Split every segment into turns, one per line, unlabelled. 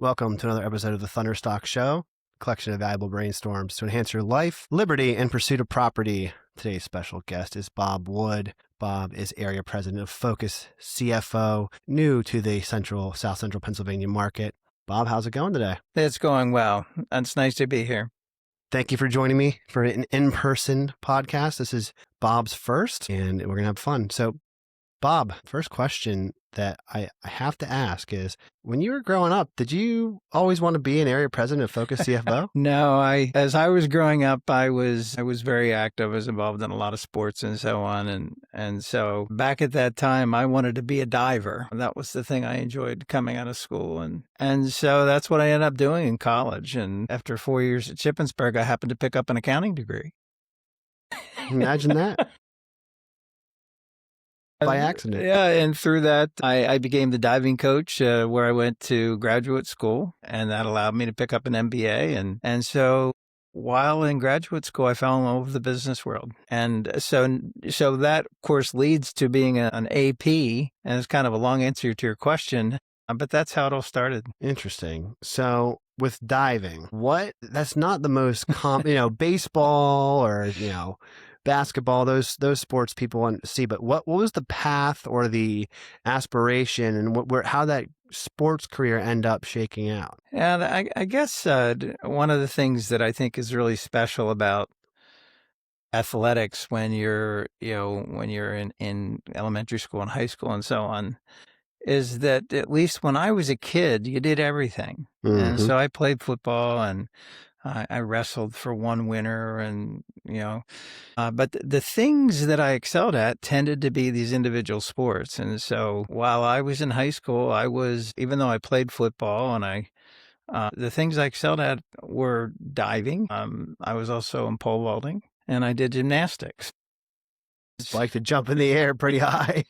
Welcome to another episode of the Thunderstock Show, a collection of valuable brainstorms to enhance your life, liberty, and pursuit of property. Today's special guest is Bob Wood. Bob is area president of Focus CFO, new to the South Central Pennsylvania market. Bob, how's it going today?
It's going well. It's nice to be here.
Thank you for joining me for an in-person podcast. This is Bob's first, and we're going to have fun. So, Bob, first question that I have to ask is, when you were growing up, did you always want to be an area president of Focus CFO?
No, as I was growing up, I was very active. I was involved in a lot of sports and so on. And so back at that time, I wanted to be a diver. That was the thing I enjoyed coming out of school. And so that's what I ended up doing in college. And after 4 years at Shippensburg, I happened to pick up an accounting degree.
Imagine that. By accident.
Yeah, and through that, I became the diving coach where I went to graduate school, and that allowed me to pick up an MBA. And so while in graduate school, I fell in love with the business world. And so that, of course, leads to being an AP, and it's kind of a long answer to your question, but that's how it all started.
Interesting. So with diving, that's not the most baseball or, basketball, those sports people want to see, but what was the path or the aspiration and how that sports career end up shaking out?
And I guess one of the things that I think is really special about athletics when you're in elementary school and high school and so on is that at least when I was a kid, you did everything. Mm-hmm. And so I played football and I wrestled for one winter but the things that I excelled at tended to be these individual sports. And so while I was in high school, even though I played football and the things I excelled at were diving. I was also in pole vaulting and I did gymnastics.
It's like to jump in the air pretty high.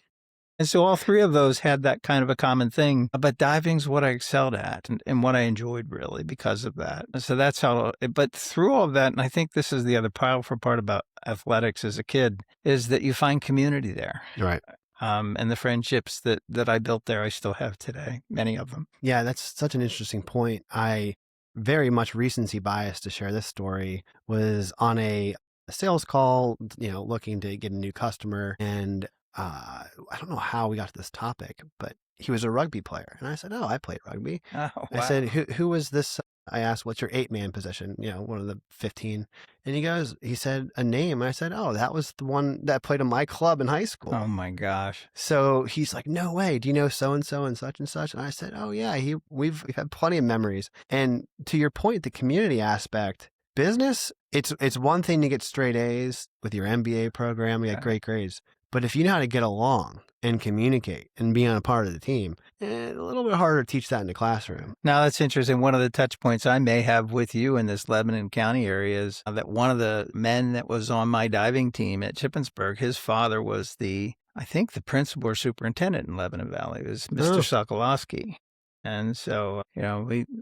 And so all three of those had that kind of a common thing, but diving's what I excelled at and what I enjoyed really because of that. So that's but through all of that, and I think this is the other powerful part about athletics as a kid, is that you find community there.
Right.
And the friendships that I built there, I still have today, many of them.
Yeah, that's such an interesting point. I very much recency bias to share this story, was on a sales call, looking to get a new customer, and I don't know how we got to this topic, but he was a rugby player. And I said, I played rugby.
Oh, wow.
I said, who was this? I asked, what's your 8-man position? One of the 15. And he said a name. And I said, that was the one that played in my club in high school.
Oh my gosh.
So he's like, no way. Do you know so-and-so and such and such? And I said, oh yeah, we've had plenty of memories. And to your point, the community aspect, business, it's one thing to get straight A's with your MBA program, you get great grades. But if you know how to get along and communicate and be on a part of the team, a little bit harder to teach that in the classroom.
Now, that's interesting. One of the touch points I may have with you in this Lebanon County area is that one of the men that was on my diving team at Shippensburg, his father was I think the principal or superintendent in Lebanon Valley. It was Mr. Sokolowski. And so,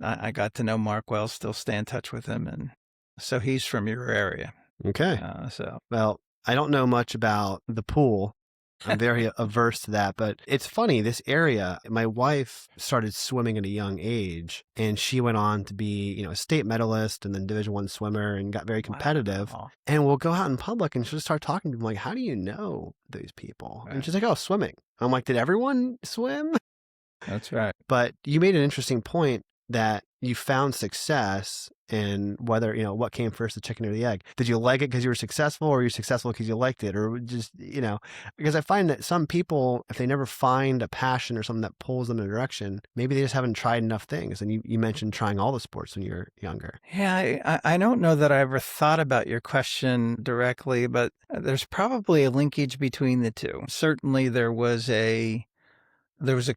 I got to know Mark well, still stay in touch with him. And so he's from your area.
Okay. Well, I don't know much about the pool. I'm very averse to that, but it's funny, this area, my wife started swimming at a young age and she went on to be, a state medalist and then Division I swimmer and got very competitive. Wow. And we'll go out in public and she'll start talking to them like, how do you know these people? Right. And she's like, swimming. I'm like, did everyone swim?
That's right.
But you made an interesting point that you found success in whether, what came first, the chicken or the egg. Did you like it because you were successful, or were you successful because you liked it? Or just, because I find that some people, if they never find a passion or something that pulls them in a direction, maybe they just haven't tried enough things. And you mentioned trying all the sports when you were younger.
Yeah, I don't know that I ever thought about your question directly, but there's probably a linkage between the two. Certainly there was a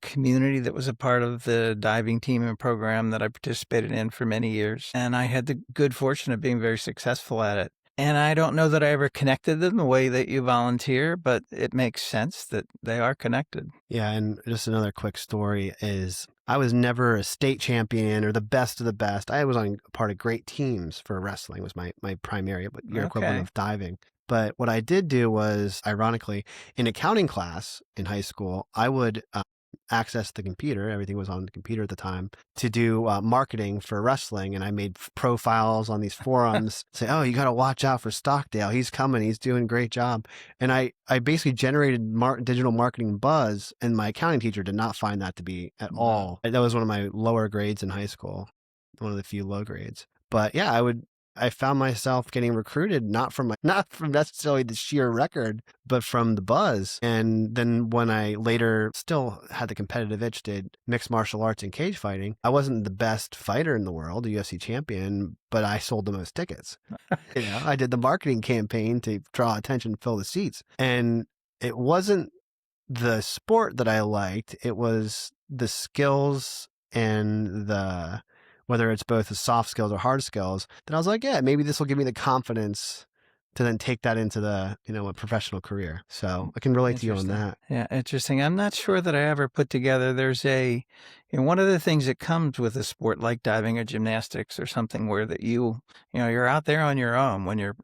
community that was a part of the diving team and program that I participated in for many years. And I had the good fortune of being very successful at it. And I don't know that I ever connected them the way that you volunteer, but it makes sense that they are connected.
Yeah. And just another quick story is I was never a state champion or the best of the best. I was on part of great teams for wrestling was my primary, but your equivalent of diving. But what I did do was, ironically, in accounting class in high school, I would access to the computer. Everything was on the computer at the time to do marketing for wrestling. And I made profiles on these forums, say, oh, you got to watch out for Stockdale. He's coming. He's doing a great job. And I basically generated digital marketing buzz, and my accounting teacher did not find that to be at all. That was one of my lower grades in high school, one of the few low grades. But yeah, I found myself getting recruited not from necessarily the sheer record, but from the buzz. And then when I later still had the competitive itch, did mixed martial arts and cage fighting, I wasn't the best fighter in the world, a UFC champion, but I sold the most tickets. I did the marketing campaign to draw attention, fill the seats. And it wasn't the sport that I liked, it was the skills and whether it's both the soft skills or hard skills, that I was like, yeah, maybe this will give me the confidence to then take that into a professional career. So I can relate to you on that.
Yeah, interesting. I'm not sure that I ever put together, one of the things that comes with a sport like diving or gymnastics or something where that you're out there on your own when you're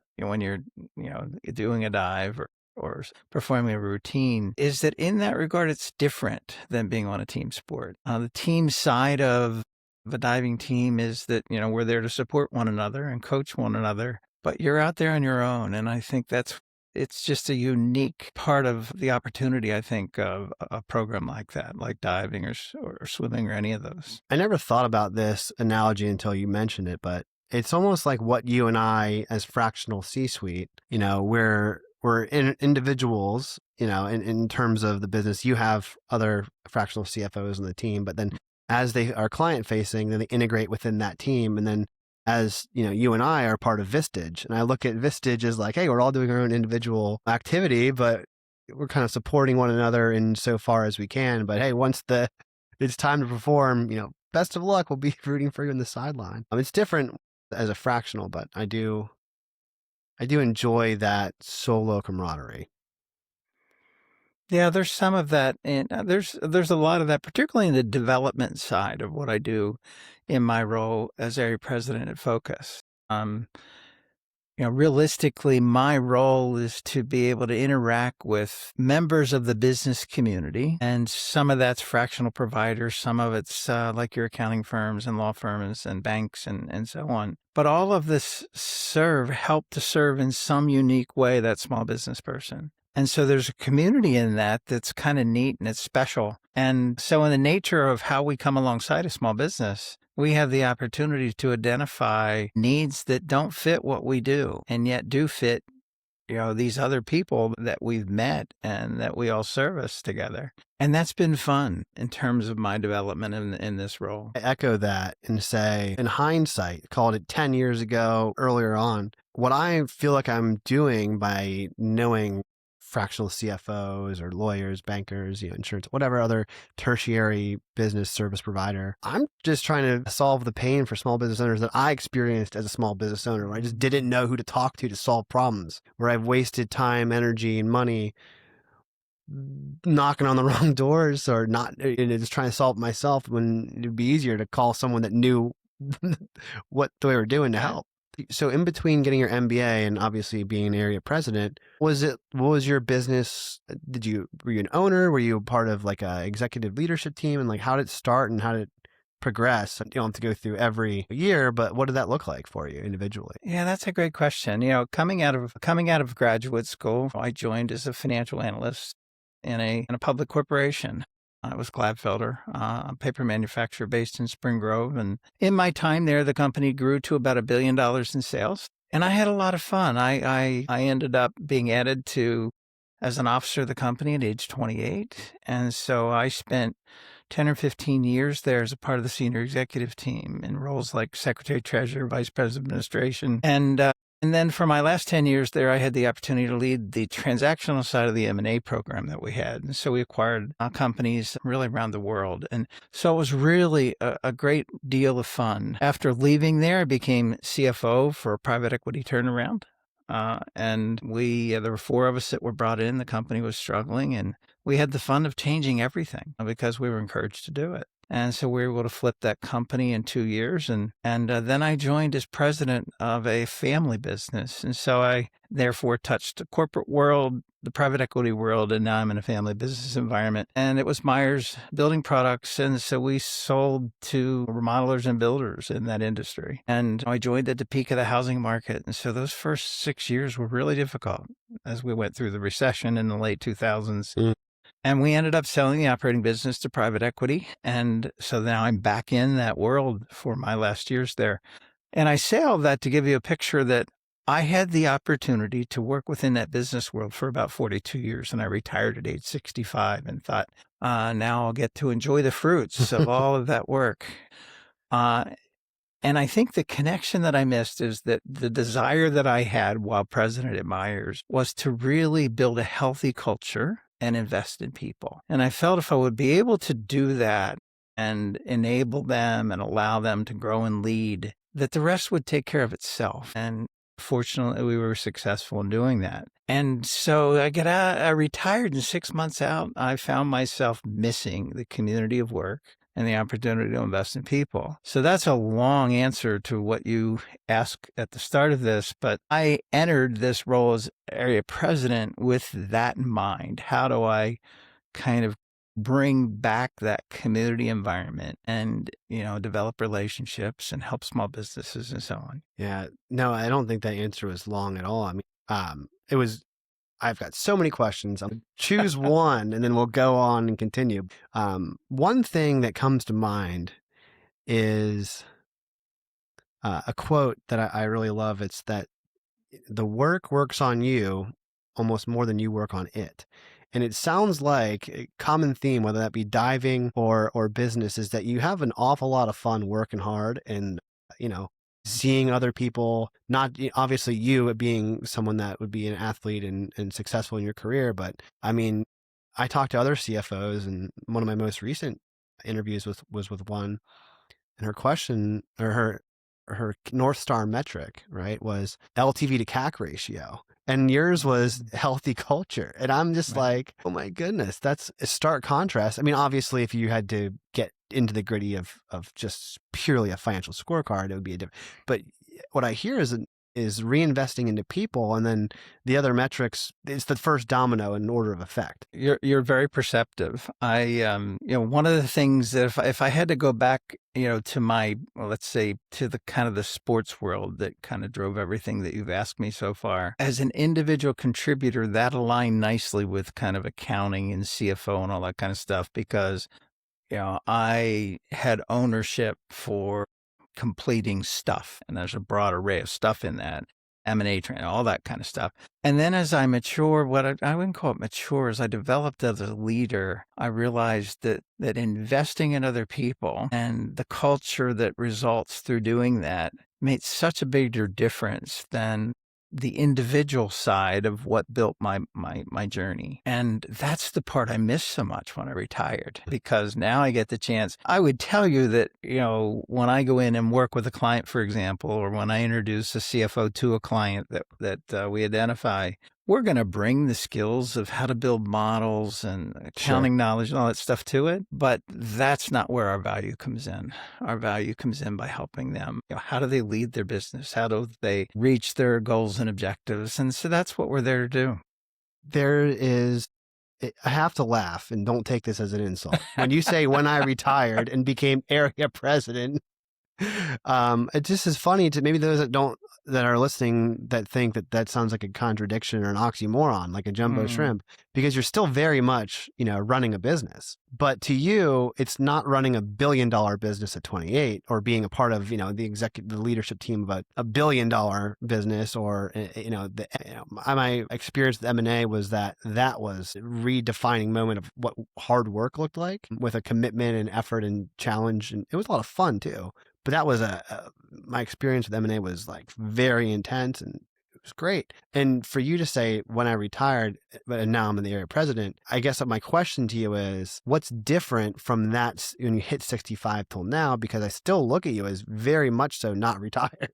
doing a dive or performing a routine, is that in that regard, it's different than being on a team sport. The team side of a diving team is that, we're there to support one another and coach one another, but you're out there on your own. And I think it's just a unique part of the opportunity, I think, of a program like that, like diving or swimming or any of those.
I never thought about this analogy until you mentioned it, but it's almost like what you and I as fractional C-suite, we're individuals, in terms of the business. You have other fractional CFOs on the team, but then as they are client facing, then they integrate within that team. And then as you and I are part of Vistage, and I look at Vistage as like, hey, we're all doing our own individual activity, but we're kind of supporting one another in so far as we can. But hey, once it's time to perform, best of luck. We'll be rooting for you in the sideline. It's different as a fractional, but I do enjoy that solo camaraderie.
Yeah, there's some of that, and there's a lot of that, particularly in the development side of what I do in my role as area president at Focus. Realistically, my role is to be able to interact with members of the business community, and some of that's fractional providers, some of it's like your accounting firms and law firms and banks and so on. But all of this help to serve in some unique way that small business person. And so there's a community in that's kind of neat and it's special. And so in the nature of how we come alongside a small business, we have the opportunity to identify needs that don't fit what we do and yet do fit, these other people that we've met and that we all service together. And that's been fun in terms of my development in this role.
I echo that and say, in hindsight, called it 10 years ago, earlier on, what I feel like I'm doing by knowing fractional CFOs or lawyers, bankers, insurance, whatever other tertiary business service provider. I'm just trying to solve the pain for small business owners that I experienced as a small business owner, where I just didn't know who to talk to solve problems, where I've wasted time, energy, and money knocking on the wrong doors or not, just trying to solve it myself, when it'd be easier to call someone that knew what they were doing to help. So in between getting your MBA and obviously being an area president, what was your business? Were you an owner? Were you part of like a executive leadership team? And like, how did it start and how did it progress? You don't have to go through every year, but what did that look like for you individually?
Yeah, that's a great question. Coming out of graduate school, I joined as a financial analyst in a public corporation. It was Gladfelder, a paper manufacturer based in Spring Grove. And in my time there, the company grew to about $1 billion in sales. And I had a lot of fun. I ended up being added as an officer of the company at age 28. And so I spent 10 or 15 years there as a part of the senior executive team in roles like secretary, treasurer, vice president of administration. And then for my last 10 years there, I had the opportunity to lead the transactional side of the M&A program that we had. And so we acquired companies really around the world. And so it was really a great deal of fun. After leaving there, I became CFO for a private equity turnaround. And there were 4 of us that were brought in. The company was struggling, and we had the fun of changing everything because we were encouraged to do it. And so we were able to flip that company in 2 years. And then I joined as president of a family business. And so I therefore touched the corporate world, the private equity world, and now I'm in a family business environment. And it was Myers Building Products. And so we sold to remodelers and builders in that industry. And I joined at the peak of the housing market. And so those first 6 years were really difficult as we went through the recession in the late 2000s. And we ended up selling the operating business to private equity. And so now I'm back in that world for my last years there. And I say all of that to give you a picture that I had the opportunity to work within that business world for about 42 years. And I retired at age 65 and thought, now I'll get to enjoy the fruits of all of that work. And I think the connection that I missed is that the desire that I had while president at Myers was to really build a healthy culture and invest in people. And I felt if I would be able to do that and enable them and allow them to grow and lead, that the rest would take care of itself. And fortunately, we were successful in doing that. And so I retired, and 6 months out, I found myself missing the community of work and the opportunity to invest in people. So that's a long answer to what you asked at the start of this, but I entered this role as area president with that in mind. How do I kind of bring back that community environment and, develop relationships and help small businesses and so on?
Yeah, no, I don't think that answer was long at all. I mean, it was. I've got so many questions. I'll choose one and then we'll go on and continue. One thing that comes to mind is a quote that I really love. It's that the work works on you almost more than you work on it. And it sounds like a common theme, whether that be diving or business, is that you have an awful lot of fun working hard and, seeing other people, not obviously you being someone that would be an athlete and successful in your career. But I mean, I talked to other CFOs, and one of my most recent interviews was with one, and her question, or her North Star metric, right, was LTV to CAC ratio. And yours was healthy culture. And I'm just like, oh my goodness, that's a stark contrast. I mean, obviously, if you had to get into the gritty of just purely a financial scorecard, it would be a different. But what I hear is reinvesting into people, and then the other metrics, it's the first domino in order of effect.
You're very perceptive. One of the things that if I had to go back, to my, let's say, to the kind of the sports world that kind of drove everything that you've asked me so far, as an individual contributor, that aligned nicely with kind of accounting and CFO and all that kind of stuff, because, I had ownership for completing stuff, and there's a broad array of stuff in that, M&A training, all that kind of stuff. And then as I mature, what I wouldn't call it mature, as I developed as a leader, I realized that investing in other people and the culture that results through doing that made such a bigger difference than the individual side of what built my journey. And that's the part I missed so much when I retired, because now I get the chance. I would tell you that, when I go in and work with a client, for example, or when I introduce a CFO to a client that we identify, we're going to bring the skills of how to build models and accounting knowledge and all that stuff to it. But that's not where our value comes in. Our value comes in by helping them. How do they lead their business? How do they reach their goals and objectives? And so that's what we're there to do.
I have to laugh, and don't take this as an insult. When you say when I retired and became area president, it just is funny to maybe those that are listening that think that sounds like a contradiction or an oxymoron, like a jumbo shrimp, because you're still very much, running a business. But to you, it's not running a $1 billion business at 28 or being a part of, the leadership team of a $1 billion business, or, my experience with M&A was that was a redefining moment of what hard work looked like, with a commitment and effort and challenge. And it was a lot of fun too. But that was my experience with M&A was like very intense, and it was great. And for you to say when I retired, but now I'm in the area president, I guess my question to you is, what's different from that when you hit 65 till now? Because I still look at you as very much so not retired.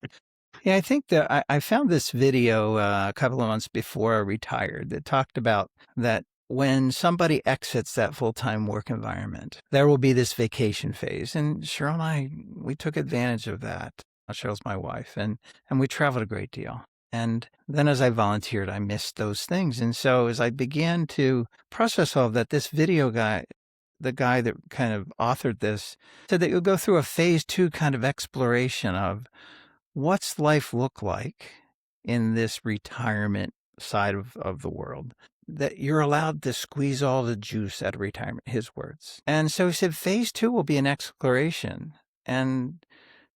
Yeah, I think that I found this video a couple of months before I retired that talked about that when somebody exits that full-time work environment, there will be this vacation phase. And Cheryl and I, we took advantage of that. Cheryl's my wife, and we traveled a great deal. And then as I volunteered, I missed those things. And so as I began to process all of that, this video guy, the guy that kind of authored this, said that you'll go through a phase 2 kind of exploration of what's life look like in this retirement side of the world, that you're allowed to squeeze all the juice out of retirement, his words. And so he said, phase 2 will be an exploration and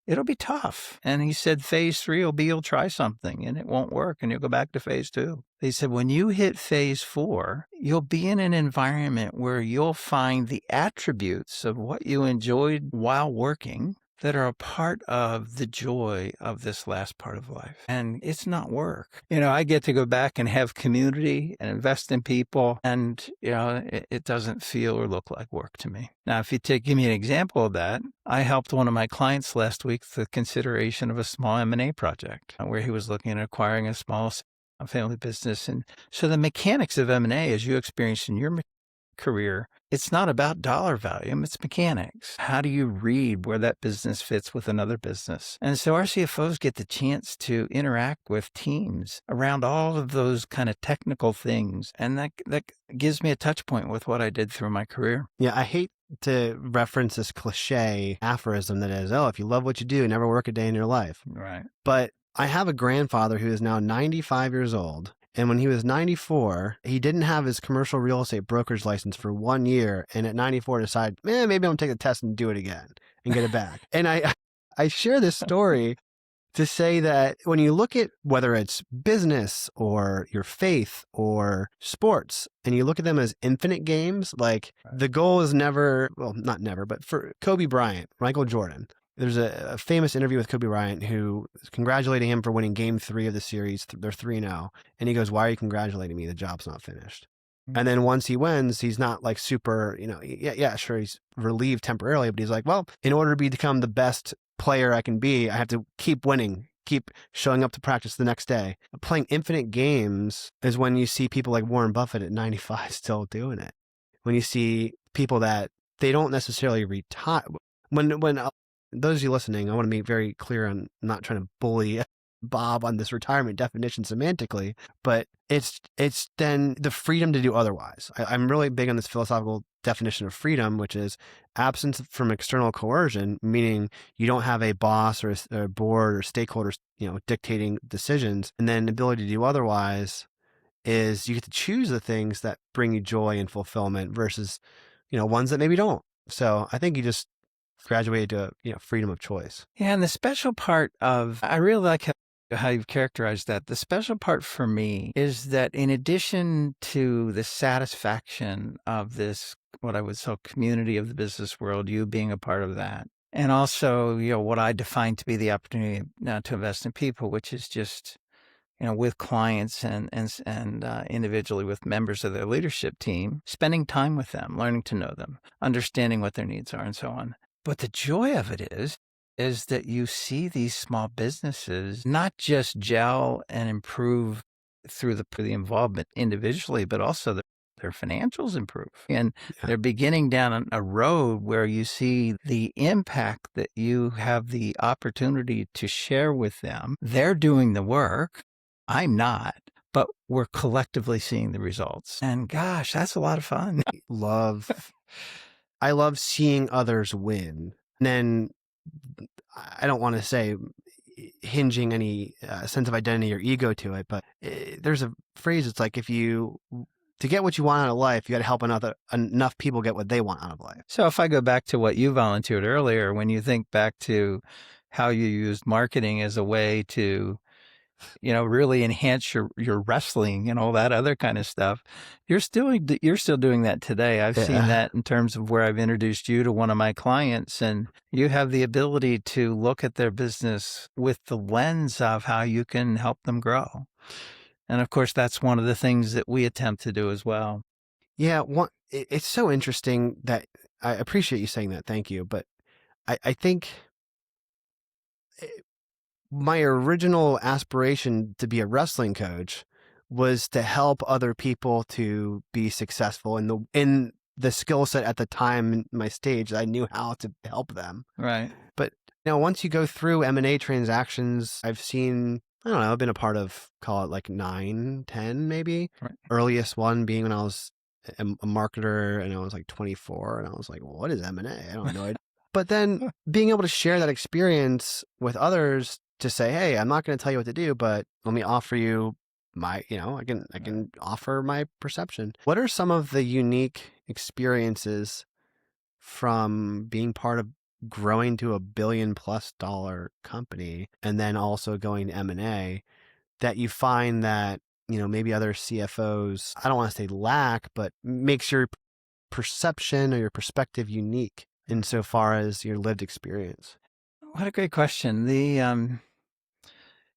it'll be tough. And he said, phase 3 will be, you'll try something and it won't work and you'll go back to phase 2. He said, when you hit phase 4, you'll be in an environment where you'll find the attributes of what you enjoyed while working that are a part of the joy of this last part of life. And it's not work. I get to go back and have community and invest in people. And, it doesn't feel or look like work to me. Now, if you give me an example of that, I helped one of my clients last week with the consideration of a small M&A project where he was looking at acquiring a small family business. And so the mechanics of M&A, as you experienced in your career, it's not about dollar value, it's mechanics. How do you read where that business fits with another business? And so our CFOs get the chance to interact with teams around all of those kind of technical things. And that gives me a touch point with what I did through my career.
Yeah, I hate to reference this cliche aphorism that is, if you love what you do, never work a day in your life.
Right.
But I have a grandfather who is now 95 years old. And when he was 94, he didn't have his commercial real estate broker's license for 1 year. And at 94 decided, maybe I'm going to take the test and do it again and get it back. And I share this story to say that when you look at whether it's business or your faith or sports, and you look at them as infinite games, like the goal is never, well, not never, but for Kobe Bryant, Michael Jordan, there's a famous interview with Kobe Bryant who is congratulating him for winning game 3 of the series. They're 3-0. And he goes, why are you congratulating me? The job's not finished. And then once he wins, he's not like super, sure, he's relieved temporarily, but he's like, well, in order to become the best player I can be, I have to keep winning, keep showing up to practice the next day. Playing infinite games is when you see people like Warren Buffett at 95 still doing it. When you see people that they don't necessarily retire. When those of you listening, I want to be very clear on not trying to bully Bob on this retirement definition semantically, but it's then the freedom to do otherwise. I'm really big on this philosophical definition of freedom, which is absence from external coercion, meaning you don't have a boss or a board or stakeholders, dictating decisions, and then ability to do otherwise is you get to choose the things that bring you joy and fulfillment versus, ones that maybe don't. So I think you just graduated to freedom of choice.
Yeah, and the special part of, I really like how you've characterized that. The special part for me is that in addition to the satisfaction of this, what I would call community of the business world, you being a part of that, and also, what I define to be the opportunity now to invest in people, which is just, with clients and individually with members of their leadership team, spending time with them, learning to know them, understanding what their needs are, and so on. But the joy of it is that you see these small businesses not just gel and improve through the involvement individually, but also their financials improve. And they're beginning down a road where you see the impact that you have the opportunity to share with them. They're doing the work. I'm not. But we're collectively seeing the results. And gosh, that's a lot of fun.
I love seeing others win. And then I don't want to say hinging any sense of identity or ego to it, but there's a phrase. It's like, to get what you want out of life, you got to help enough people get what they want out of life.
So if I go back to what you volunteered earlier, when you think back to how you used marketing as a way to really enhance your wrestling and all that other kind of stuff, you're still doing that today. I've seen that in terms of where I've introduced you to one of my clients, and you have the ability to look at their business with the lens of how you can help them grow. And of course, that's one of the things that we attempt to do as well.
Yeah. It's so interesting that I appreciate you saying that. Thank you. But I think my original aspiration to be a wrestling coach was to help other people to be successful in the skill set at the time in my stage. I knew how to help them.
Right.
But once you go through M&A transactions, I've seen, I don't know, I've been a part of, call it like 9, 10 maybe.
Right.
Earliest one being when I was a marketer and I was like 24, and I was like, well, what is M&A? I don't know. But then being able to share that experience with others to say, hey, I'm not going to tell you what to do, but let me offer you my, I can offer my perception. What are some of the unique experiences from being part of growing to $1 billion+ company and then also going to M&A that you find that, maybe other CFOs, I don't want to say lack, but makes your perception or your perspective unique insofar as your lived experience?
What a great question.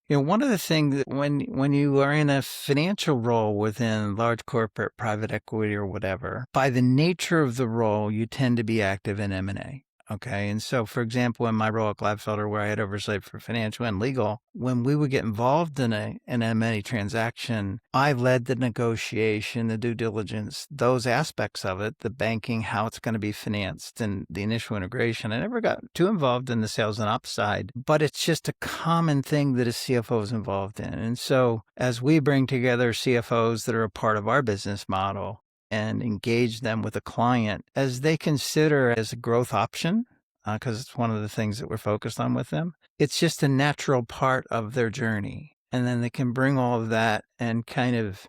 One of the things that when you are in a financial role within large corporate, private equity, or whatever, by the nature of the role, you tend to be active in M&A. Okay. And so, for example, in my role at Gladfelder, where I had oversight for financial and legal, when we would get involved in an M&A transaction, I led the negotiation, the due diligence, those aspects of it, the banking, how it's going to be financed, and the initial integration. I never got too involved in the sales and ops side, but it's just a common thing that a CFO is involved in. And so, as we bring together CFOs that are a part of our business model, and engage them with a client as they consider as a growth option, because it's one of the things that we're focused on with them. It's just a natural part of their journey. And then they can bring all of that and kind of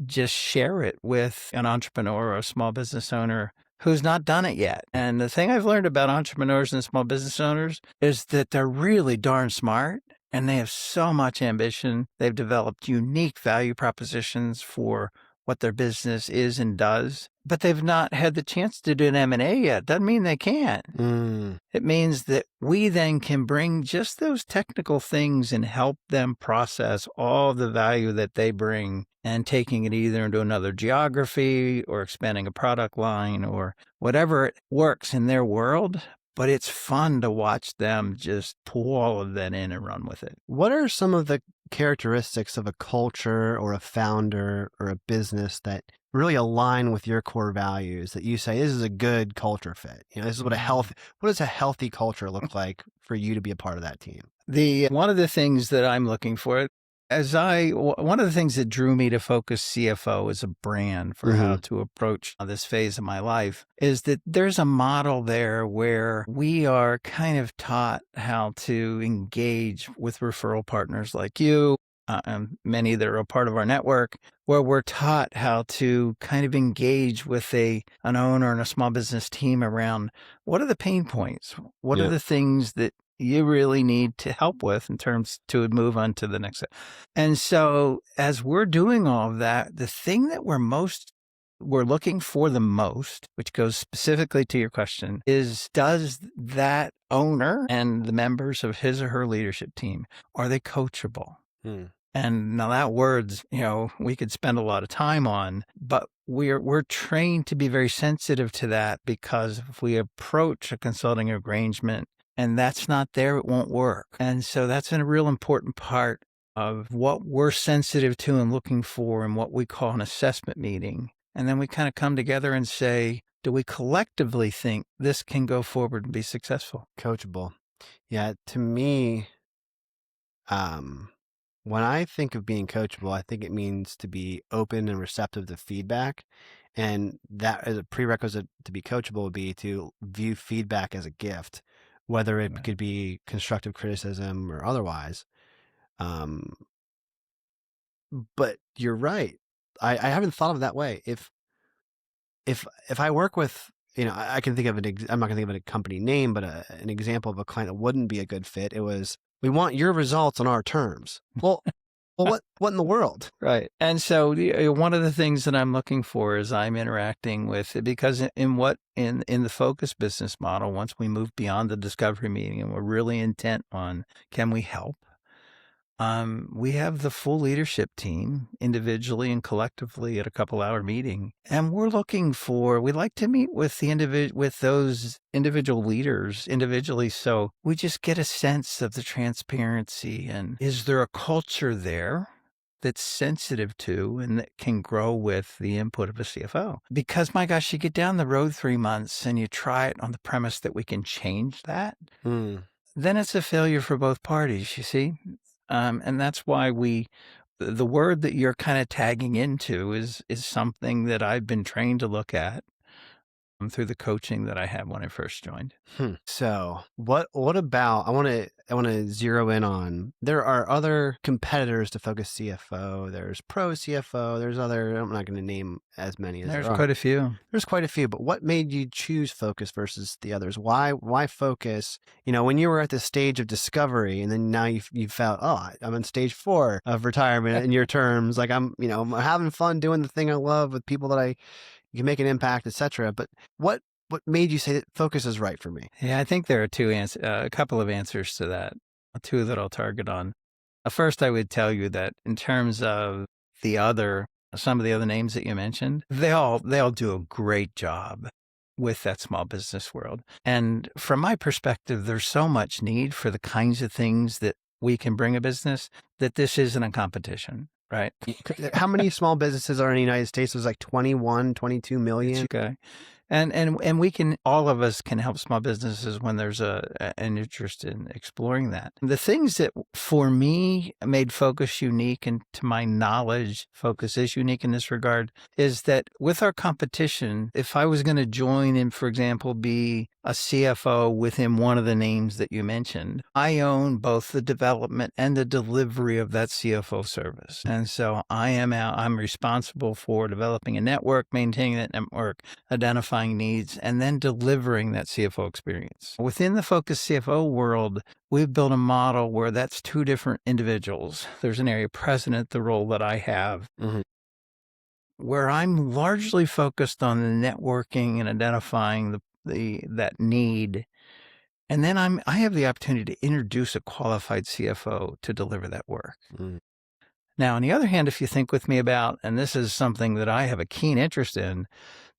just share it with an entrepreneur or a small business owner who's not done it yet. And the thing I've learned about entrepreneurs and small business owners is that they're really darn smart and they have so much ambition. They've developed unique value propositions for what their business is and does, but they've not had the chance to do an M&A yet. Doesn't mean they can't. It means that we then can bring just those technical things and help them process all the value that they bring and taking it either into another geography or expanding a product line or whatever it works in their world. But it's fun to watch them just pull all of that in and run with it.
What are some of the characteristics of a culture or a founder or a business that really align with your core values that you say this is a good culture fit? This is what does a healthy culture look like for you to be a part of that team?
One of the things that I'm looking for, one of the things that drew me to Focus CFO as a brand for how to approach this phase of my life is that there's a model there where we are kind of taught how to engage with referral partners like you, and many that are a part of our network, where we're taught how to kind of engage with an owner and a small business team around what are the pain points? What are the things that you really need to help with in terms to move on to the next step. And so as we're doing all of that, the thing that we're looking for the most, which goes specifically to your question, is does that owner and the members of his or her leadership team, are they coachable? And now that word's, we could spend a lot of time on, but we're trained to be very sensitive to that because if we approach a consulting arrangement and that's not there, it won't work. And so that's a real important part of what we're sensitive to and looking for in what we call an assessment meeting. And then we kind of come together and say, do we collectively think this can go forward and be successful?
Coachable. Yeah, to me, when I think of being coachable, I think it means to be open and receptive to feedback. And that as a prerequisite to be coachable would be to view feedback as a gift, whether it could be constructive criticism or otherwise. But you're right. I haven't thought of it that way. If I work with, I can think of I'm not going to think of a company name, but an example of a client that wouldn't be a good fit. It was, we want your results on our terms. Well, what in the world?
Right. And so one of the things that I'm looking for is I'm interacting with, because in the Focus business model, once we move beyond the discovery meeting and we're really intent on, can we help? We have the full leadership team individually and collectively at a couple-hour meeting. And we'd like to meet with with those individual leaders individually. So we just get a sense of the transparency and is there a culture there that's sensitive to and that can grow with the input of a CFO. Because my gosh, you get down the road 3 months and you try it on the premise that we can change that,
Mm.
then it's a failure for both parties, you see? And that's why the word that you're kind of tagging into is something that I've been trained to look at through the coaching that I had when I first joined.
So what about I want to zero in on, there are other competitors to Focus CFO. There's Pro CFO. There's other, I'm not going to name as many as
There's
there are.
quite a few.
There's quite a few, but what made you choose Focus versus the others? Why Focus? When you were at the stage of discovery, and then now you felt, oh, I'm in stage 4 of retirement in your terms. Like I'm having fun doing the thing I love with people that I can make an impact, etc. But what made you say that Focus is right for me?
Yeah, I think there are a couple of answers to that, two that I'll target on. First, I would tell you that in terms of some of the other names that you mentioned, they all do a great job with that small business world. And from my perspective, there's so much need for the kinds of things that we can bring a business that this isn't a competition, right?
How many small businesses are in the United States? It was like 21, 22
It's
million.
okay. And all of us can help small businesses when there's an interest in exploring that. The things that for me made Focus unique, and to my knowledge, Focus is unique in this regard, is that with our competition, if I was going to join and, for example, be a CFO within one of the names that you mentioned, I own both the development and the delivery of that CFO service. And so I'm responsible for developing a network, maintaining that network, identifying needs, and then delivering that CFO experience. Within the Focus CFO world, we've built a model where that's two different individuals. There's an area president, the role that I have,
Mhm.
where I'm largely focused on the networking and identifying that need. And then I have the opportunity to introduce a qualified CFO to deliver that work.
Mm.
Now, on the other hand, if you think with me about, and this is something that I have a keen interest in,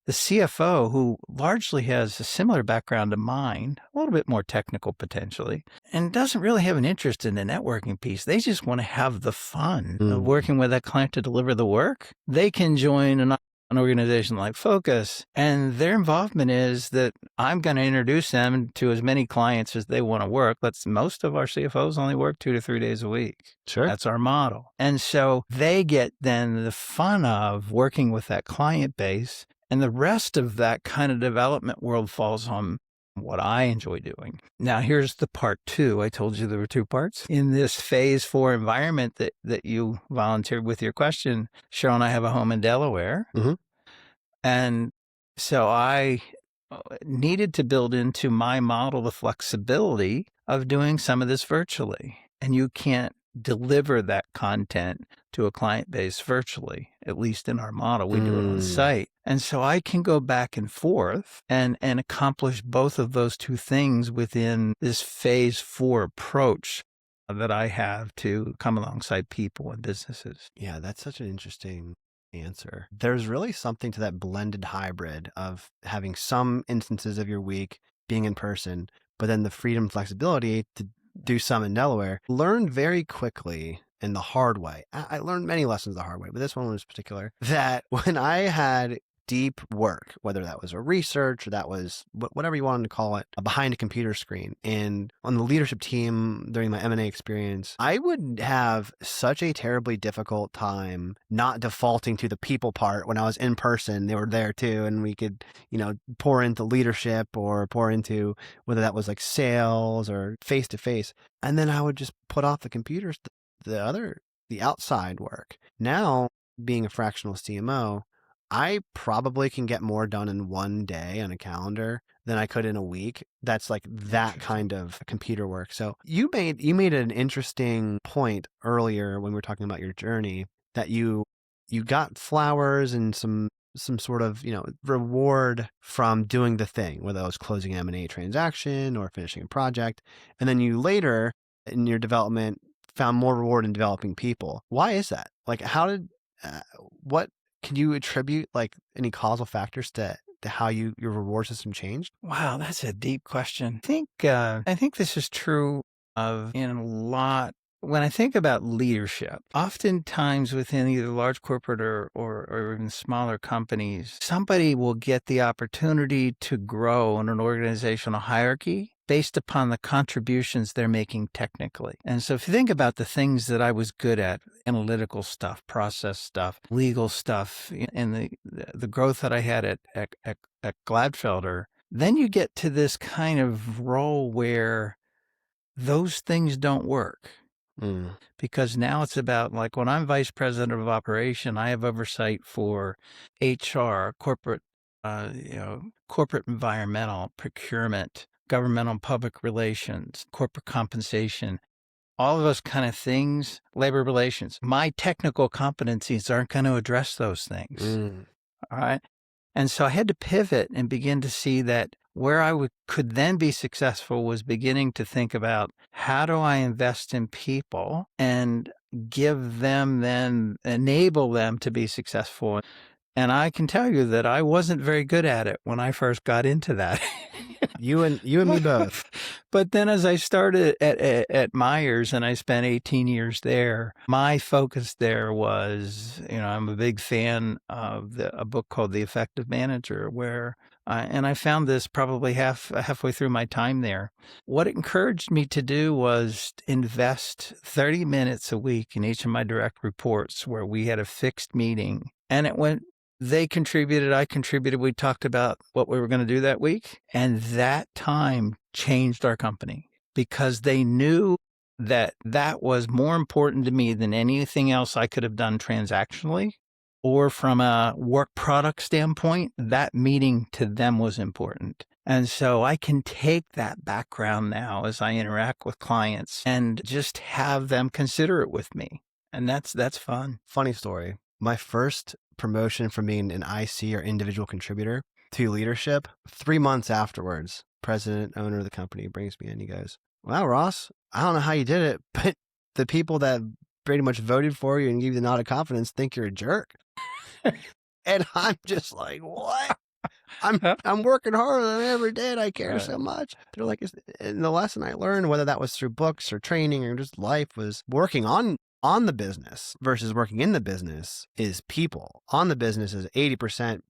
the CFO, who largely has a similar background to mine, a little bit more technical potentially, and doesn't really have an interest in the networking piece. They just want to have the fun of
Mm.
working with that client to deliver the work. They can join an organization like Focus, and their involvement is that I'm going to introduce them to as many clients as they want to work. Most of our CFOs only work 2 to 3 days a week.
Sure.
That's our model. And so they get then the fun of working with that client base, and the rest of that kind of development world falls on what I enjoy doing. Now, here's the part 2. I told you there were 2 parts. In this phase 4 environment that you volunteered with your question, Cheryl and I have a home in Delaware.
Mm-hmm.
And so I needed to build into my model the flexibility of doing some of this virtually. And you can't deliver that content to a client base virtually, at least in our model. We do it on site. And so I can go back and forth and accomplish both of those 2 things within this phase 4 approach that I have to come alongside people and businesses.
Yeah, that's such an interesting answer. There's really something to that blended hybrid of having some instances of your week being in person, but then the freedom, flexibility to do some in Delaware. Learned very quickly in the hard way. I learned many lessons the hard way, but this one was particular, that when I had deep work, whether that was a research or that was whatever you wanted to call it, behind a computer screen. And on the leadership team during my M&A experience, I would have such a terribly difficult time not defaulting to the people part. When I was in person, they were there too, and we could, pour into leadership or pour into whether that was like sales or face to face. And then I would just put off the computers, the outside work. Now, being a fractional CMO, I probably can get more done in one day on a calendar than I could in a week. That's like that kind of computer work. So you made an interesting point earlier when we were talking about your journey, that you got flowers and some sort of, reward from doing the thing, whether it was closing an M&A transaction or finishing a project. And then you later in your development found more reward in developing people. Why is that? Like, what can you attribute, like, any causal factors to how your reward system changed?
Wow, that's a deep question. I think this is true in a lot when I think about leadership, oftentimes within either large corporate or even smaller companies, somebody will get the opportunity to grow in an organizational hierarchy based upon the contributions they're making technically. And so if you think about the things that I was good at, analytical stuff, process stuff, legal stuff, and the growth that I had at Gladfelder, then you get to this kind of role where those things don't work
Mm.
because now it's about, like, when I'm vice president of operation, I have oversight for HR, corporate environmental, procurement, governmental public relations, corporate compensation, all of those kind of things, labor relations. My technical competencies aren't going to address those things.
Mm.
All right. And so I had to pivot and begin to see that where could then be successful was beginning to think about, how do I invest in people and enable them to be successful. And I can tell you that I wasn't very good at it when I first got into that.
You and me both.
But then as I started at Myers and I spent 18 years there, my focus there was, I'm a big fan of a book called The Effective Manager, and I found this probably halfway through my time there. What it encouraged me to do was invest 30 minutes a week in each of my direct reports where we had a fixed meeting, and it went. They contributed, I contributed. We talked about what we were going to do that week. And that time changed our company because they knew that that was more important to me than anything else I could have done transactionally or from a work product standpoint. That meeting to them was important. And so I can take that background now as I interact with clients and just have them consider it with me. And that's fun.
Funny story. My first promotion from being an IC or individual contributor to leadership, 3 months afterwards, president, owner of the company brings me in. He goes, "Wow, Ross, I don't know how you did it, but the people that pretty much voted for you and gave you the nod of confidence think you're a jerk." And I'm just like, what? I'm working harder than I ever did. I care so much. They're like, and the lesson I learned, whether that was through books or training or just life, was working on the business versus working in the business is people. On the business is 80%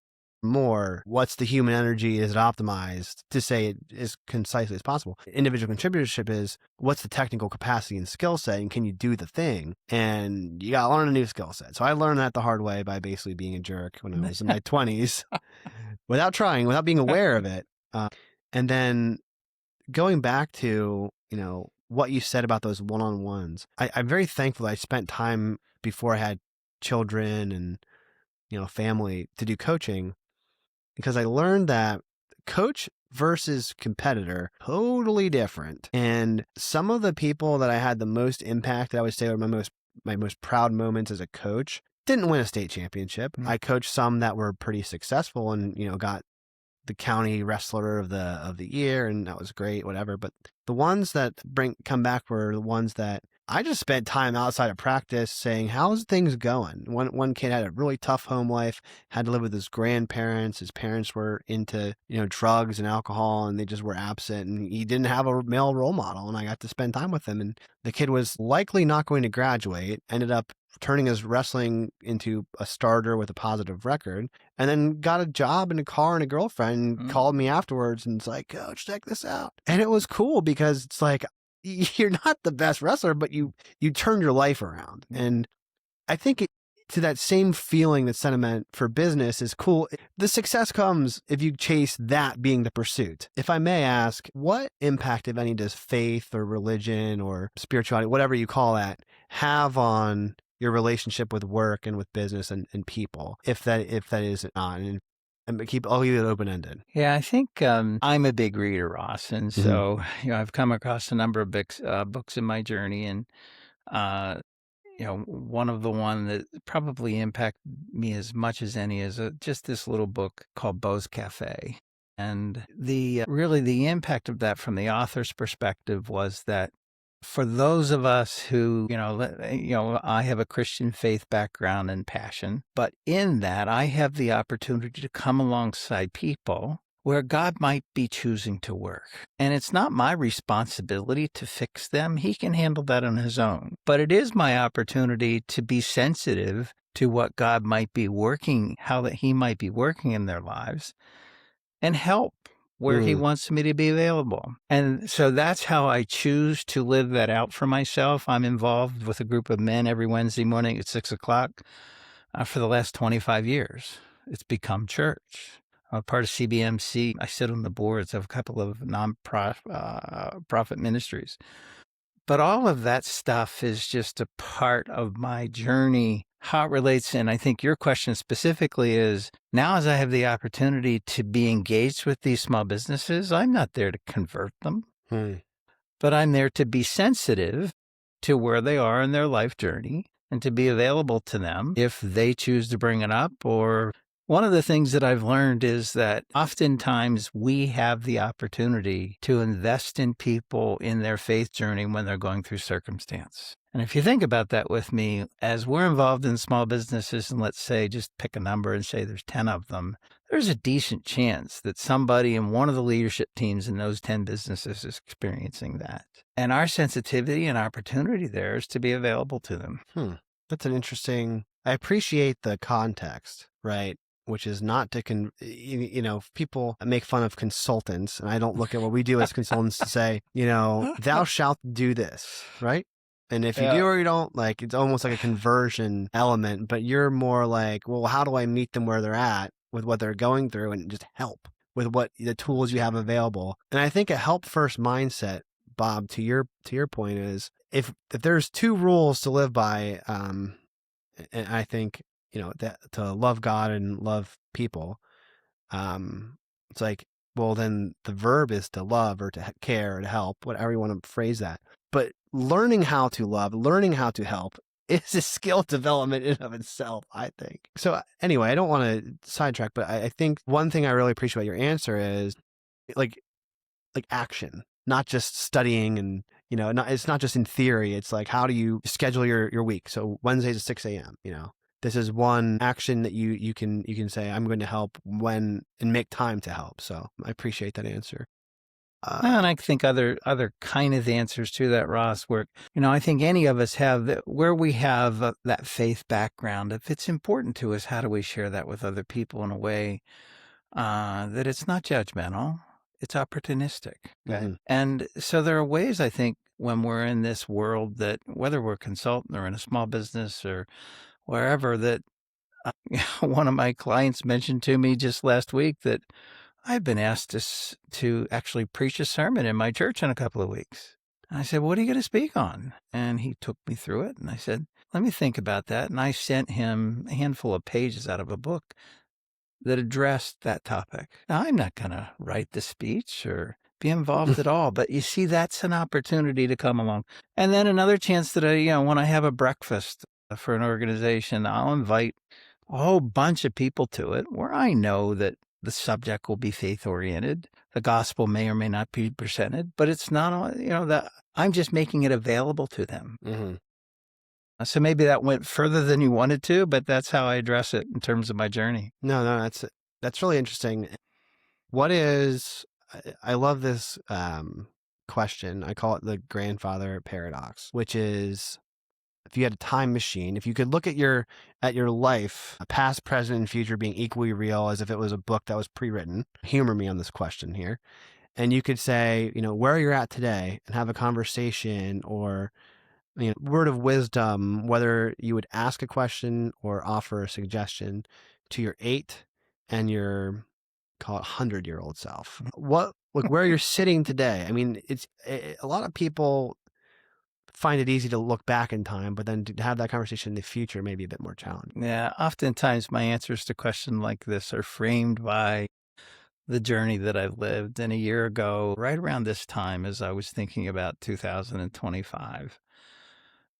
more. What's the human energy? Is it optimized to say it as concisely as possible? Individual contributorship is, what's the technical capacity and skill set, and can you do the thing? And you got to learn a new skill set. So I learned that the hard way by basically being a jerk when I was in my 20s without trying, without being aware of it. And then going back to, what you said about those one-on-ones, I'm very thankful that I spent time before I had children and, family to do coaching, because I learned that coach versus competitor, totally different. And some of the people that I had the most impact, I would say, were my most proud moments as a coach, didn't win a state championship. Mm-hmm. I coached some that were pretty successful and, got the county wrestler of the year, and that was great, whatever. But the ones that come back were the ones that I just spent time outside of practice saying, how's things going? One kid had a really tough home life, had to live with his grandparents. His parents were into, drugs and alcohol, and they just were absent, and he didn't have a male role model. And I got to spend time with him, and the kid was likely not going to graduate, ended up turning his wrestling into a starter with a positive record, and then got a job and a car and a girlfriend, and called me afterwards and was like, "Coach, check this out." And it was cool because it's like, you're not the best wrestler, but you turned your life around. And I think to that same feeling, that sentiment for business is cool. The success comes if you chase that being the pursuit. If I may ask, what impact, if any, does faith or religion or spirituality, whatever you call that, have on your relationship with work and with business and people, if that is not? And I'll leave it open-ended.
Yeah, I think I'm a big reader, Ross. And so, I've come across a number of books in my journey. And, one of the one that probably impacted me as much as any is just this little book called Beau's Cafe. And really the impact of that from the author's perspective was that for those of us who, I have a Christian faith background and passion, but in that I have the opportunity to come alongside people where God might be choosing to work. And it's not my responsibility to fix them. He can handle that on his own. But it is my opportunity to be sensitive to what God might be working, how that he might be working in their lives, and help where he
Mm,
wants me to be available. And so that's how I choose to live that out for myself. I'm involved with a group of men every Wednesday morning at 6 o'clock for the last 25 years. It's become church. I'm part of CBMC. I sit on the boards of a couple of non-profit ministries. But all of that stuff is just a part of my journey, how it relates. And I think your question specifically is now, as I have the opportunity to be engaged with these small businesses, I'm not there to convert them,
mm,
but I'm there to be sensitive to where they are in their life journey and to be available to them if they choose to bring it up. Or one of the things that I've learned is that oftentimes we have the opportunity to invest in people in their faith journey when they're going through circumstance. And if you think about that with me, as we're involved in small businesses, and let's say just pick a number and say there's 10 of them, there's a decent chance that somebody in one of the leadership teams in those 10 businesses is experiencing that. And our sensitivity and opportunity there is to be available to them.
hmm. That's an interesting. I appreciate the context, right? Which is not to people make fun of consultants, and I don't look at what we do as consultants to say, thou shalt do this, right? And if you
Yeah.
do or you don't, like, it's almost like a conversion element, but you're more like, well, how do I meet them where they're at with what they're going through and just help with what the tools you have available? And I think a help first mindset, Bob, to your point is if there's two rules to live by, and I think, that to love God and love people, it's like, well, then the verb is to love or to care or to help, whatever you want to phrase that. But learning how to love, learning how to help is a skill development in of itself, I think. So anyway, I don't want to sidetrack, but I think one thing I really appreciate about your answer is like action, not just studying and, it's not just in theory. It's like, how do you schedule your week? So Wednesdays at 6 a.m., this is one action that you can say, I'm going to help when and make time to help. So I appreciate that answer.
And I think other kind of answers to that, Ross, where, I think any of us have that, where we have that faith background, if it's important to us, how do we share that with other people in a way that it's not judgmental, it's opportunistic. Okay.
Mhm.
And so there are ways, I think, when we're in this world that whether we're a consultant or in a small business or wherever, that one of my clients mentioned to me just last week that I've been asked to actually preach a sermon in my church in a couple of weeks. And I said, "What are you going to speak on?" And he took me through it. And I said, "Let me think about that." And I sent him a handful of pages out of a book that addressed that topic. Now, I'm not going to write the speech or be involved at all, but you see, that's an opportunity to come along. And then another chance that when I have a breakfast for an organization, I'll invite a whole bunch of people to it where I know that the subject will be faith oriented. The gospel may or may not be presented, but it's not, that I'm just making it available to them.
Mhm.
So maybe that went further than you wanted to, but that's how I address it in terms of my journey.
No, that's really interesting. What is I love this question. I call it the grandfather paradox, which is if you had a time machine, if you could look at your life, past, present, and future being equally real as if it was a book that was pre-written. Humor me on this question here. And you could say, where you're at today and have a conversation or word of wisdom, whether you would ask a question or offer a suggestion to your 8 and your call it 100-year-old self. What like where you're sitting today? I mean, it's a lot of people find it easy to look back in time, but then to have that conversation in the future may be a bit more challenging.
Yeah, oftentimes my answers to questions like this are framed by the journey that I've lived. And a year ago, right around this time, as I was thinking about 2025,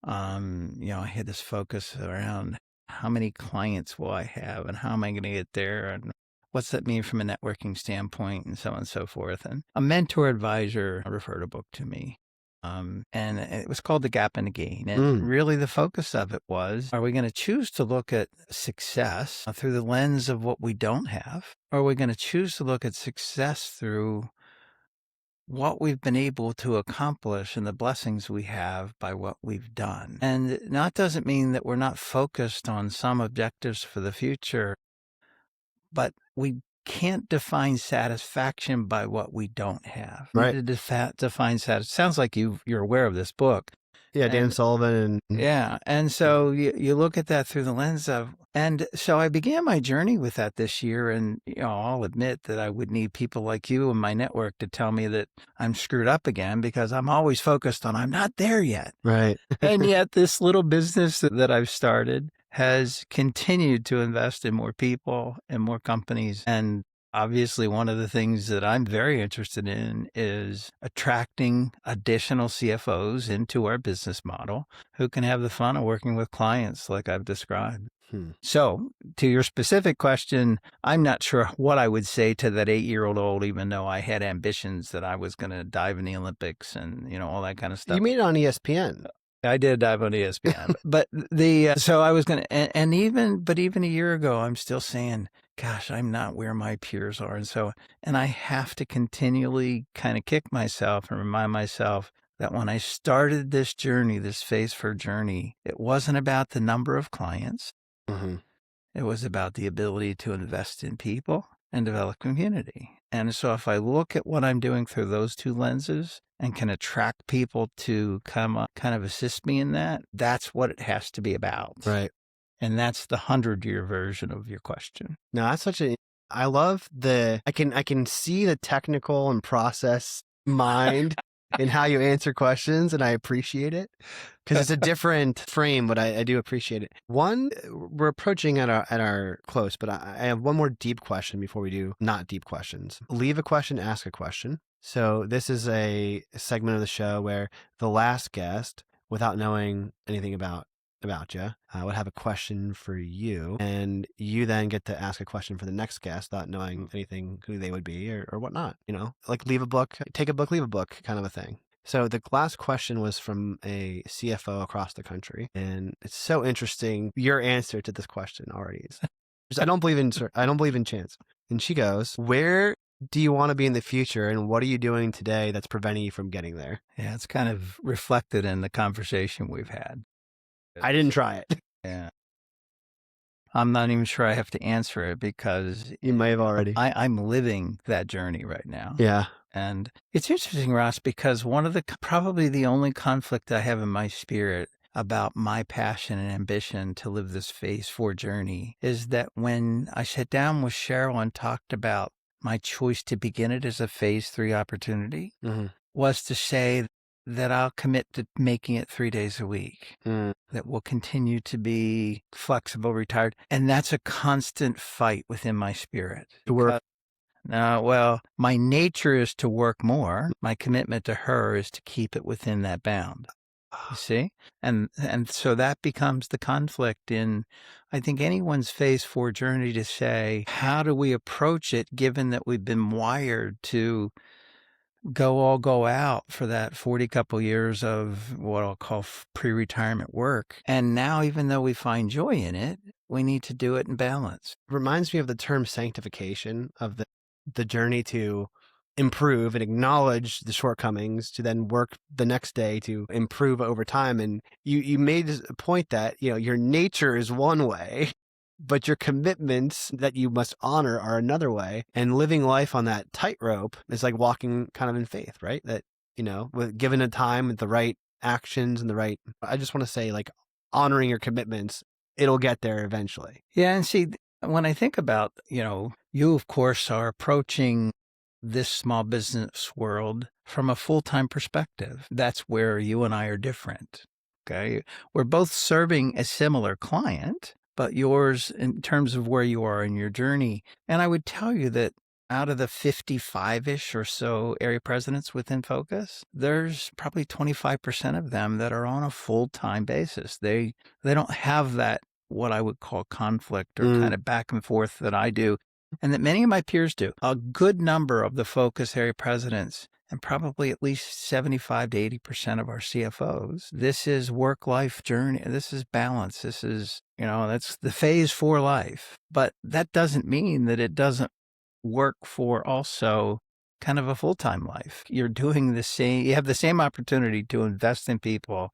I had this focus around how many clients will I have and how am I going to get there and what's that mean from a networking standpoint and so on and so forth. And a mentor advisor referred a book to me and it was called The Gap and the Gain. And
Mm,
really the focus of it was, are we going to choose to look at success through the lens of what we don't have? Or are we going to choose to look at success through what we've been able to accomplish and the blessings we have by what we've done? And that doesn't mean that we're not focused on some objectives for the future, but we can't define satisfaction by what we don't have. We
right.
need to define satisfaction. Sounds like you're aware of this book.
Yeah, Dan
And
Sullivan and
yeah. And so you look at that through the lens of, and so I began my journey with that this year. And, I'll admit that I would need people like you in my network to tell me that I'm screwed up again, because I'm always focused on, I'm not there yet.
right.
And yet this little business that I've started has continued to invest in more people and more companies. And obviously, one of the things that I'm very interested in is attracting additional CFOs into our business model who can have the fun of working with clients like I've described.
Hmm.
So, to your specific question, I'm not sure what I would say to that 8-year-old, even though I had ambitions that I was going to dive in the Olympics and, all that kind of stuff.
You made it on ESPN.
I did dive on ESPN, but so I was going to, and even a year ago, I'm still saying, gosh, I'm not where my peers are. And I have to continually kind of kick myself and remind myself that when I started this journey, this phase 4 journey, it wasn't about the number of clients.
Mm-hmm.
It was about the ability to invest in people and develop community. And so if I look at what I'm doing through those two lenses and can attract people to come up, kind of assist me in that, that's what it has to be about.
Right.
And that's the 100-year version of your question.
No, that's I love I can see the technical and process mind in how you answer questions, and I appreciate it because it's a different frame, but I do appreciate it. One, we're approaching at our close, but I have one more deep question before we do not deep questions. Leave a question, ask a question. So this is a segment of the show where the last guest, without knowing anything about you, would have a question for you, and you then get to ask a question for the next guest without knowing anything who they would be or whatnot, like leave a book, take a book, leave a book kind of a thing. So the last question was from a CFO across the country, and it's so interesting. Your answer to this question already is, I don't believe in chance. And she goes, where do you want to be in the future, and what are you doing today that's preventing you from getting there?
Yeah, it's kind of reflected in the conversation we've had.
I didn't try it.
Yeah. I'm not even sure I have to answer it because
You may have already.
I'm living that journey right now.
Yeah.
And it's interesting, Ross, because probably the only conflict I have in my spirit about my passion and ambition to live this phase 4 journey is that when I sat down with Cheryl and talked about my choice to begin it as a phase 3 opportunity,
Mm-hmm.
was to say that I'll commit to making it 3 days a week, that we'll continue to be flexible, retired. And that's a constant fight within my spirit.
To work.
Well, my nature is to work more. My commitment to her is to keep it within that bound. You see? And so that becomes the conflict in, I think, anyone's phase 4 journey to say, how do we approach it given that we've been wired to go out for that 40 couple years of what I'll call pre-retirement work. And now, even though we find joy in it, we need to do it in balance.
Reminds me of the term sanctification, of the journey to improve and acknowledge the shortcomings, to then work the next day to improve over time. And you made a point that, your nature is one way, but your commitments that you must honor are another way. And living life on that tightrope is like walking kind of in faith, right? That, with given a time with the right actions and I just want to say, like, honoring your commitments, it'll get there eventually.
Yeah. And see, when I think about, you of course are approaching this small business world from a full-time perspective. That's where you and I are different. Okay. We're both serving a similar client, but yours in terms of where you are in your journey. And I would tell you that out of the 55-ish or so area presidents within Focus, there's probably 25% of them that are on a full-time basis. They don't have that, what I would call conflict or kind of back and forth that I do, and that many of my peers do. A good number of the Focus area presidents and probably at least 75 to 80% of our CFOs. This is work-life journey. This is balance. This is, that's the phase for life. But that doesn't mean that it doesn't work for also kind of a full-time life. You're doing the same, you have the same opportunity to invest in people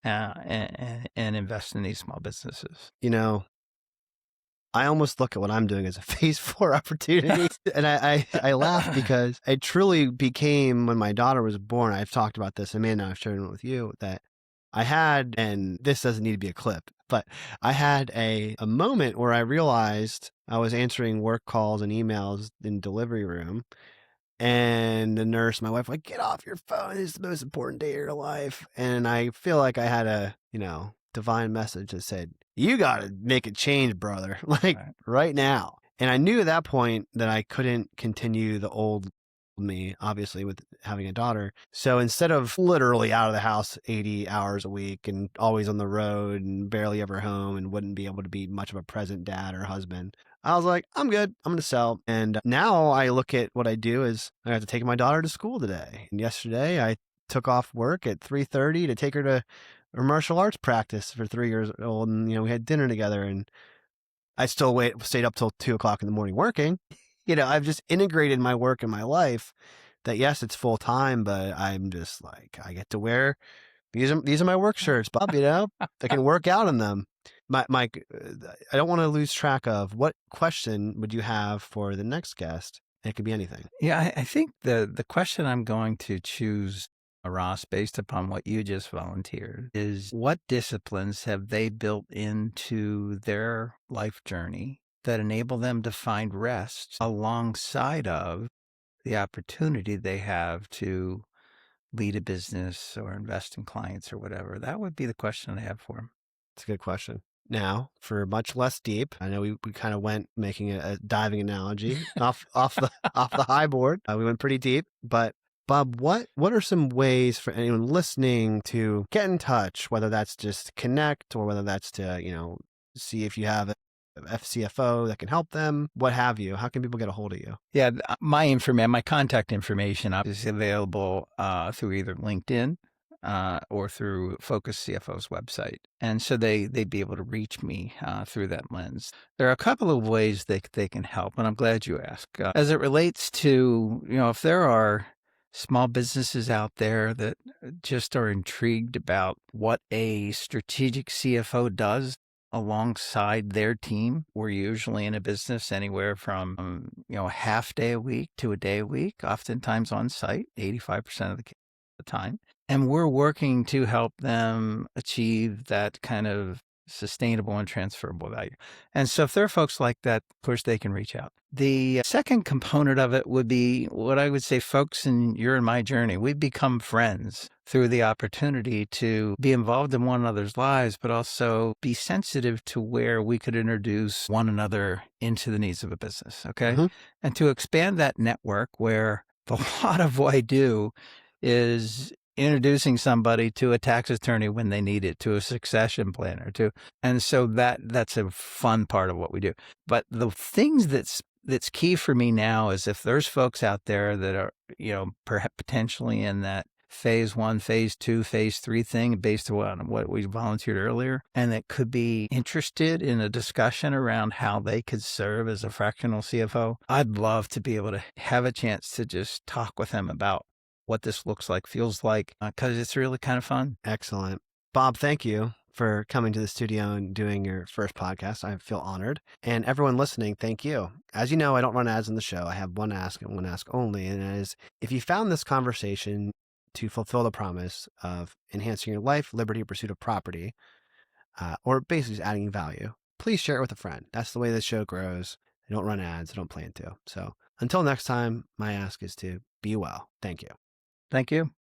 and invest in these small businesses.
I almost look at what I'm doing as a phase 4 opportunity. And I laugh because it truly became, when my daughter was born, I've talked about this, Amanda, I've shared it with you, that I had, and this doesn't need to be a clip, but I had a moment where I realized I was answering work calls and emails in delivery room. And the nurse, my wife, like, get off your phone. It's the most important day of your life. And I feel like I had a, divine message that said, you got to make a change, brother, like right now. And I knew at that point that I couldn't continue the old me, obviously, with having a daughter. So instead of literally out of the house 80 hours a week and always on the road and barely ever home and wouldn't be able to be much of a present dad or husband, I was like, I'm good. I'm going to sell. And now I look at what I do is I have to take my daughter to school today. And yesterday I took off work at 3:30 to take her to a martial arts practice for 3 years old. And, we had dinner together, and I still stayed up till 2 o'clock in the morning working. I've just integrated my work in my life that, yes, it's full time, but I'm just like, I get to wear, these are my work shirts, Bob, I can work out in them. Mike, I don't want to lose track of what question would you have for the next guest? It could be anything.
Yeah, I think the question I'm going to choose, Ross, based upon what you just volunteered, is what disciplines have they built into their life journey that enable them to find rest alongside of the opportunity they have to lead a business or invest in clients or whatever? That would be the question I have for them.
It's a good question. Now, for much less deep, I know we kind of went making a diving analogy off the high board. We went pretty deep, but Bob, what are some ways for anyone listening to get in touch, whether that's just connect or whether that's to, see if you have a FCFO that can help them, what have you? How can people get a hold of you?
Yeah, my contact information is available through either LinkedIn or through Focus CFO's website. And so they'd be able to reach me through that lens. There are a couple of ways they can help, and I'm glad you asked. As it relates to, if there are small businesses out there that just are intrigued about what a strategic CFO does alongside their team. We're usually in a business anywhere from, a half day a week to a day a week, oftentimes on site, 85% of the time. And we're working to help them achieve that kind of sustainable and transferable value. And so if there are folks like that, of course, they can reach out. The second component of it would be what I would say, folks, in your and my journey, we've become friends through the opportunity to be involved in one another's lives, but also be sensitive to where we could introduce one another into the needs of a business. Okay.
Mm-hmm.
And to expand that network where a lot of what I do is introducing somebody to a tax attorney when they need it, to a succession planner, and so that's a fun part of what we do. But the things that's key for me now is if there's folks out there that are, perhaps potentially in that phase 1, phase 2, phase 3 thing based on what we volunteered earlier, and that could be interested in a discussion around how they could serve as a fractional CFO, I'd love to be able to have a chance to just talk with them about what this looks like, feels like, because it's really kind of fun.
Excellent. Bob, thank you for coming to the studio and doing your first podcast. I feel honored. And everyone listening, thank you. As you know, I don't run ads on the show. I have one ask and one ask only. And it is, if you found this conversation to fulfill the promise of enhancing your life, liberty, or pursuit of property, or basically just adding value, please share it with a friend. That's the way this show grows. I don't run ads. I don't plan to. So until next time, my ask is to be well. Thank you.
Thank you.